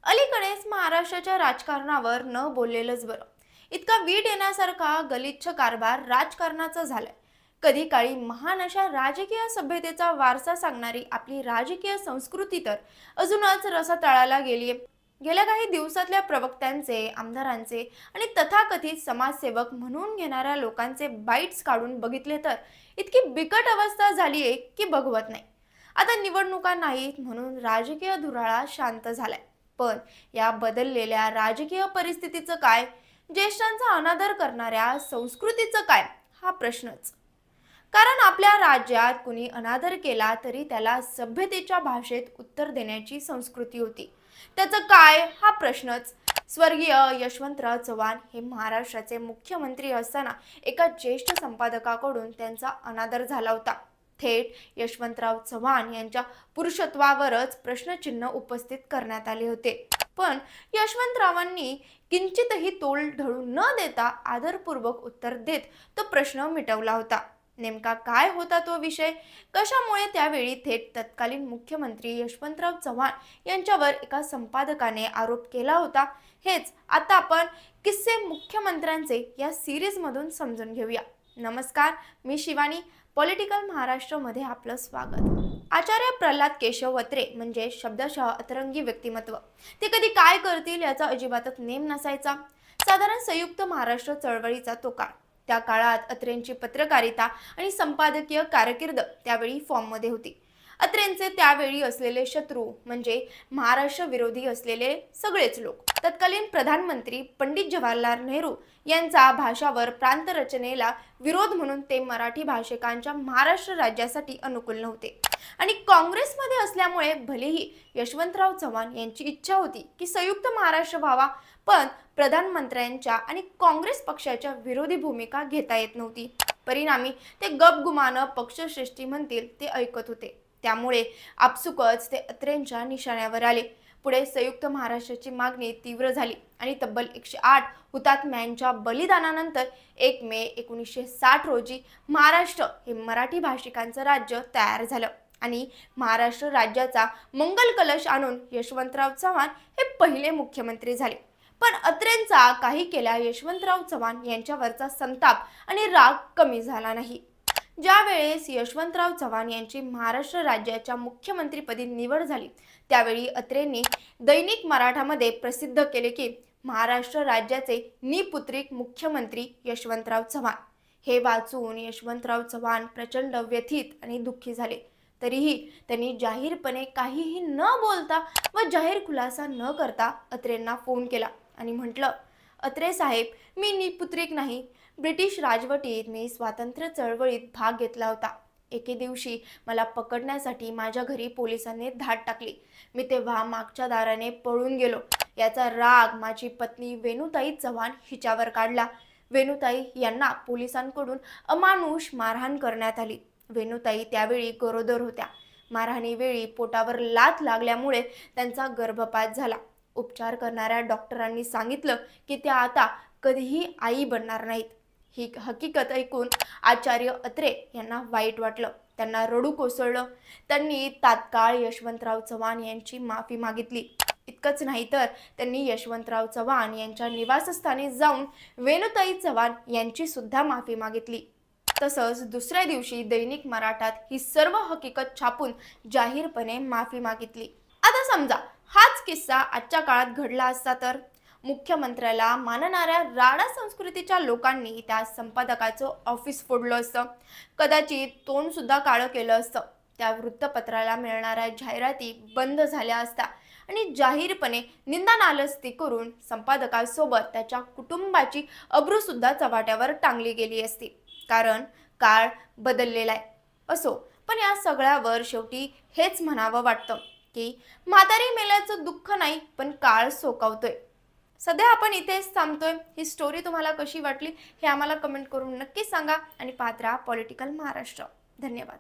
अलीकडेच महाराष्ट्राच्या राजकारणावर न बोललेलंच बरं. इतका वीट येण्यासारखा गलिच्छ कारभार राजकारणाचा झालाय. कधी काळी महान अशा राजकीय सभ्यतेचा वारसा सांगणारी आपली राजकीय संस्कृती तर अजूनच रसातळाला गेलीये. गेल्या काही दिवसातल्या प्रवक्त्यांचे, आमदारांचे आणि तथाकथित समाजसेवक म्हणून घेणाऱ्या लोकांचे बाईट्स काढून बघितले तर इतकी बिकट अवस्था झालीये की बघवत नाही. आता निवडणुका नाहीत म्हणून राजकीय धुराळा शांत झालाय. पण या बदललेल्या राजकीय परिस्थितीचं काय? ज्येष्ठांचा अनादर करणाऱ्या संस्कृतीचं काय? हा प्रश्नच. कारण आपल्या राज्यात कुणी अनादर केला तरी त्याला सभ्यतेच्या भाषेत उत्तर देण्याची संस्कृती होती. त्याचं काय? हा प्रश्नच. स्वर्गीय यशवंतराव चव्हाण हे महाराष्ट्राचे मुख्यमंत्री असताना एका ज्येष्ठ संपादकाकडून त्यांचा अनादर झाला होता. थेट यशवंतराव चव्हाण यांच्या पुरुषत्वावरच प्रश्नचिन्ह उपस्थित करण्यात आले होते. पण यशवंतरावांनी किंचितही तोल ढळू न देता आदरपूर्वक उत्तर देत तो प्रश्न मिटवला होता. नेमका काय होता तो विषय? कशामुळे त्यावेळी थेट तत्कालीन मुख्यमंत्री यशवंतराव चव्हाण यांच्यावर एका संपादकाने आरोप केला होता? हेच आता आपण किस्से मुख्यमंत्र्यांचे या सिरीजमधून समजून घेऊया. नमस्कार, मी शिवानी. पॉलिटिकल महाराष्ट्रमध्ये आपलं स्वागत. आचार्य प्रल्हाद केशव अत्रे म्हणजे शब्दशः अतरंगी व्यक्तिमत्व. ते कधी काय करतील याचा अजिबातच नेम नसायचा. साधारण संयुक्त महाराष्ट्र चळवळीचा तो काळ. त्या काळात अत्रेंची पत्रकारिता आणि संपादकीय कारकीर्द त्यावेळी फॉर्ममध्ये होती. अत्रेंचे त्यावेळी असलेले शत्रू म्हणजे महाराष्ट्र विरोधी असलेले सगळेच लोक. तत्कालीन प्रधानमंत्री पंडित जवाहरलाल नेहरू यांचा भाषावर प्रांतरचनेला विरोध म्हणून ते मराठी भाषिकांच्या महाराष्ट्र राज्यासाठी अनुकूल नव्हते. आणि काँग्रेसमध्ये असल्यामुळे भलेही यशवंतराव चव्हाण यांची इच्छा होती की संयुक्त महाराष्ट्र व्हावा, पण प्रधानमंत्र्यांच्या आणि काँग्रेस पक्षाच्या विरोधी भूमिका घेता येत नव्हती. परिणामी ते गपगुमानं पक्षश्रेष्ठी म्हणतील ते ऐकत होते. त्यामुळे आपसुकच ते अत्रेंच्या निशाण्यावर आले. पुढे संयुक्त महाराष्ट्राची मागणी तीव्र झाली आणि तब्बल 108 हुतात्म्यांच्या बलिदानानंतर 1 मे 1960 रोजी महाराष्ट्र हे मराठी भाषिकांचं राज्य तयार झालं आणि महाराष्ट्र राज्याचा मंगल कलश आणून यशवंतराव चव्हाण हे पहिले मुख्यमंत्री झाले. पण अत्रेंचा काही केल्या यशवंतराव चव्हाण यांच्यावरचा संताप आणि राग कमी झाला नाही. ज्या वेळेस यशवंतराव चव्हाण यांची महाराष्ट्र राज्याच्या मुख्यमंत्रीपदी निवड झाली त्यावेळी अत्रेंनी दैनिक मराठामध्ये प्रसिद्ध केले की महाराष्ट्र राज्याचे निपुत्रिक मुख्यमंत्री यशवंतराव चव्हाण. हे वाचून यशवंतराव चव्हाण प्रचंड व्यथित आणि दुःखी झाले. तरीही त्यांनी जाहीरपणे काहीही न बोलता व जाहीर खुलासा न करता अत्रेंना फोन केला आणि म्हटलं, अत्रे साहेब, मी निपुत्रिक नाही. ब्रिटिश राजवटीत मी स्वातंत्र्य चळवळीत भाग घेतला होता. एके दिवशी मला पकडण्यासाठी माझ्या घरी पोलिसांनी धाड टाकली. मी तेव्हा मागच्या दाराने पळून गेलो. याचा राग माझी पत्नी वेणुताई चव्हाण हिच्यावर काढला. वेणुताई यांना पोलिसांकडून अमानुष मारहाण करण्यात आली. वेणुताई त्यावेळी गरोदर होत्या. मारहाणीवेळी पोटावर लाथ लागल्यामुळे त्यांचा गर्भपात झाला. उपचार करणाऱ्या डॉक्टरांनी सांगितलं की त्या आता कधीही आई बनणार नाहीत. ही हकीकत ऐकून आचार्य अत्रे यांना वाईट वाटलं. त्यांना रडू कोसळलं. त्यांनी तात्काळ यशवंतराव चव्हाण यांची माफी मागितली. इतकंच नाही तर त्यांनी यशवंतराव चव्हाण यांच्या निवासस्थानी जाऊन वेणुताई चव्हाण यांची सुद्धा माफी मागितली. तसंच दुसऱ्या दिवशी दैनिक मराठात ही सर्व हकीकत छापून जाहीरपणे माफी मागितली. आता समजा हाच किस्सा आजच्या काळात घडला असता तर मुख्यमंत्र्याला मानणाऱ्या राडा संस्कृतीच्या लोकांनी त्या संपादकाचं ऑफिस फोडलं असतं. कदाचित तोंड सुद्धा काळं केलं असतं. त्या वृत्तपत्राला मिळणाऱ्या जाहिराती बंद झाल्या असत्या आणि जाहीरपणे निंदानालस्ती करून संपादकासोबत त्याच्या कुटुंबाची अब्रू सुद्धा चव्हाट्यावर टांगली गेली असती. कारण काळ बदललेला आहे. असो, पण या सगळ्यावर शेवटी हेच म्हणावं वाटतं की म्हातारी मेल्याचं दुःख नाही, पण काळ सोकावतोय. सध्या आपण इथेच थांबतोय. ही स्टोरी तुम्हाला कशी वाटली हे आम्हाला कमेंट करून नक्की सांगा आणि पाहत राहा पॉलिटिकल महाराष्ट्र. धन्यवाद.